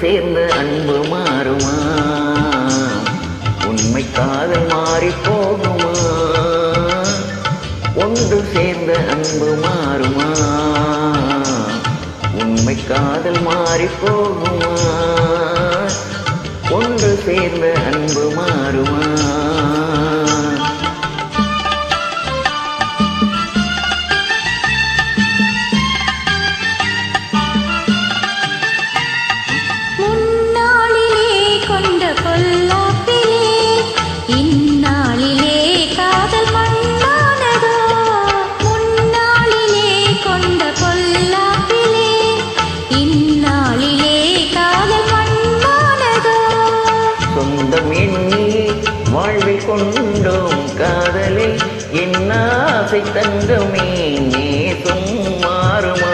சேர்ந்த அன்பு மாறுமா? உண்மை காதல் மாறி போகுமா? ஒன்று சேர்ந்த அன்பு மாறுமா? உண்மை காதல் மாறி போகுமா? ஒன்று சேர்ந்த அன்பு மாறுமா? சொந்தம் எண்ணி வாழ்வில் கொண்டோம் காதலை, என் ஆசை தங்கமே நேசம் மாறுமா?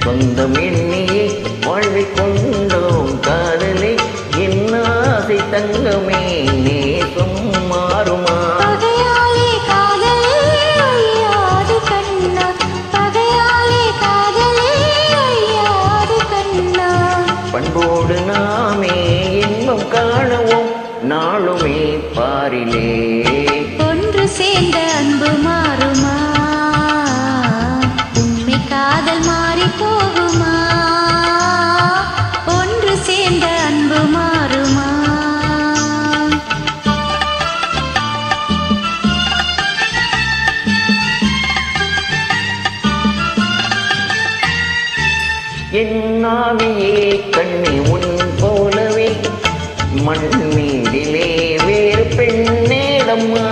சொந்தம் எண்ணி வாழ்வில் கொண்டோம் காதலை, என் ஆசை தங்கமே நேசம் மாறுமா? பண்போடு நாமே இன்பம் காணவும் நாளுமே பாரிலே. ஒன்று சேர்ந்த அன்பு மாறுமா? உண்மை காதல் மாறி போகுமா? ஒன்று சேர்ந்த அன்பு மாறுமா? என் ஆவியே கண்ணி உன் போலவே மண் மீதிலே வேறு பெண்ணேடம்மா.